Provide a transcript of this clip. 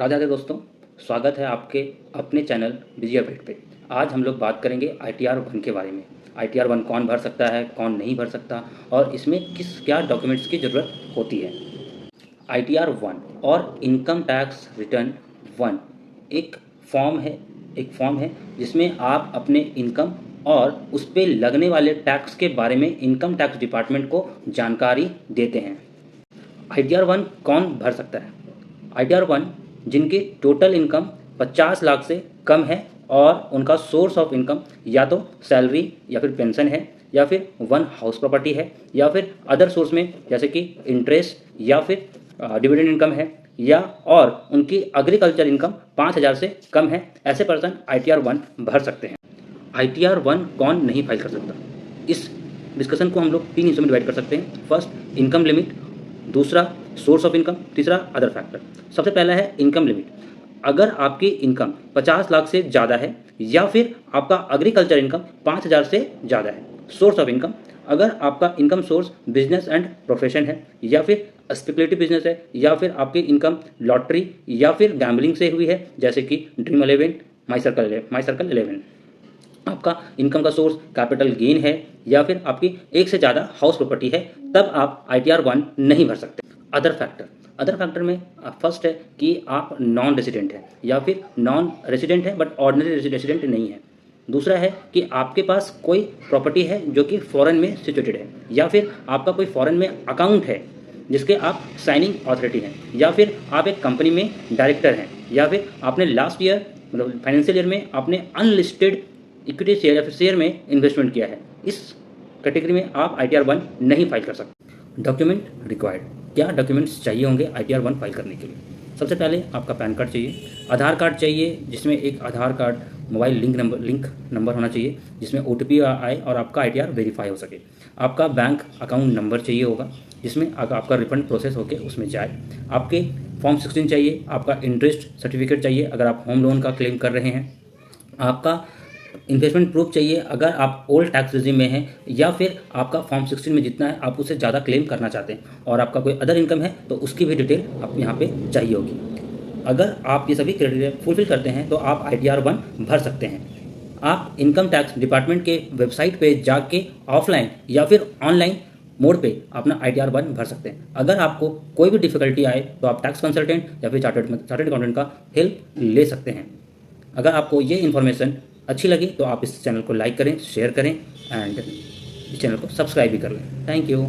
राधे राधे दोस्तों, स्वागत है आपके अपने चैनल बिजी अपडेट पे। आज हम लोग बात करेंगे ITR 1 के बारे में। ITR 1 कौन भर सकता है, कौन नहीं भर सकता और इसमें क्या डॉक्यूमेंट्स की ज़रूरत होती है। ITR 1 और इनकम टैक्स रिटर्न 1 एक फॉर्म है जिसमें आप अपने इनकम और उस पे लगने वाले टैक्स के बारे में इनकम टैक्स डिपार्टमेंट को जानकारी देते हैं। ITR 1 कौन भर सकता है? ITR 1 जिनकी टोटल इनकम 50 लाख से कम है और उनका सोर्स ऑफ इनकम या तो सैलरी या फिर पेंशन है या फिर वन हाउस प्रॉपर्टी है या फिर अदर सोर्स में जैसे कि इंटरेस्ट या फिर डिविडेंड इनकम है या और उनकी एग्रीकल्चर इनकम 5,000 से कम है, ऐसे पर्सन ITR 1 भर सकते हैं। ITR 1 कौन नहीं फाइल कर सकता? इस डिस्कशन को हम लोग 3 हिस्सों में डिवाइड कर सकते हैं। फर्स्ट इनकम लिमिट, दूसरा सोर्स ऑफ इनकम, तीसरा अदर फैक्टर। सबसे पहला है इनकम लिमिट। अगर आपकी इनकम 50 लाख से ज़्यादा है या फिर आपका एग्रीकल्चर इनकम 5,000 से ज़्यादा है। सोर्स ऑफ इनकम, अगर आपका income source business and profession है या फिर स्पेकुलेटिव बिजनेस है या फिर आपकी इनकम लॉटरी या फिर गैम्बलिंग से हुई है जैसे कि ड्रीम 11, माई सर्कल 11। आपका इनकम का सोर्स कैपिटल गेन है या फिर आपकी एक से ज़्यादा हाउस प्रॉपर्टी है, तब आप ITR 1 नहीं भर सकते। अदर फैक्टर में फर्स्ट है कि आप नॉन रेजिडेंट है या फिर नॉन रेजिडेंट है बट ऑर्डिनरी रेजिडेंट नहीं है। दूसरा है कि आपके पास कोई प्रॉपर्टी है जो कि फॉरेन में सिचुएटेड है या फिर आपका कोई फॉरेन में अकाउंट है जिसके आप साइनिंग अथॉरिटी हैं या फिर आप एक कंपनी में डायरेक्टर हैं या फिर आपने लास्ट ईयर मतलब फाइनेंशियल ईयर में आपने अनलिस्टेड इक्विटी शेयर या फिर शेयर में इन्वेस्टमेंट किया है। इस कैटेगरी में आप ITR 1 नहीं फाइल कर सकते। डॉक्यूमेंट रिक्वायर्ड, क्या डॉक्यूमेंट्स चाहिए होंगे ITR 1 फाइल करने के लिए? सबसे पहले आपका पैन कार्ड चाहिए, आधार कार्ड चाहिए जिसमें एक आधार कार्ड मोबाइल लिंक नंबर होना चाहिए जिसमें OTP आए और आपका ITR वेरीफाई हो सके। आपका बैंक अकाउंट नंबर चाहिए होगा जिसमें आपका रिफंड प्रोसेस होके उसमें जाए। आपके फॉर्म 16 चाहिए, आपका इंटरेस्ट सर्टिफिकेट चाहिए अगर आप होम लोन का क्लेम कर रहे हैं। आपका इन्वेस्टमेंट प्रूफ चाहिए अगर आप ओल्ड टैक्स रेजिम में हैं या फिर आपका फॉर्म 16 में जितना है आप उससे ज़्यादा क्लेम करना चाहते हैं और आपका कोई अदर इनकम है तो उसकी भी डिटेल आप यहाँ पे चाहिए होगी। अगर आप ये सभी क्राइटेरिया फुलफिल करते हैं तो आप ITR 1 भर सकते हैं। आप इनकम टैक्स डिपार्टमेंट के वेबसाइट पे जाके ऑफलाइन या फिर ऑनलाइन मोड पे अपना ITR 1 भर सकते हैं। अगर आपको कोई भी डिफिकल्टी आए तो आप टैक्स कंसल्टेंट या फिर चार्टर्ड अकाउंटेंट का हेल्प ले सकते हैं। अगर आपको ये इन्फॉर्मेशन अच्छी लगी तो आप इस चैनल को लाइक करें, शेयर करें एंड इस चैनल को सब्सक्राइब भी कर लें। Thank you.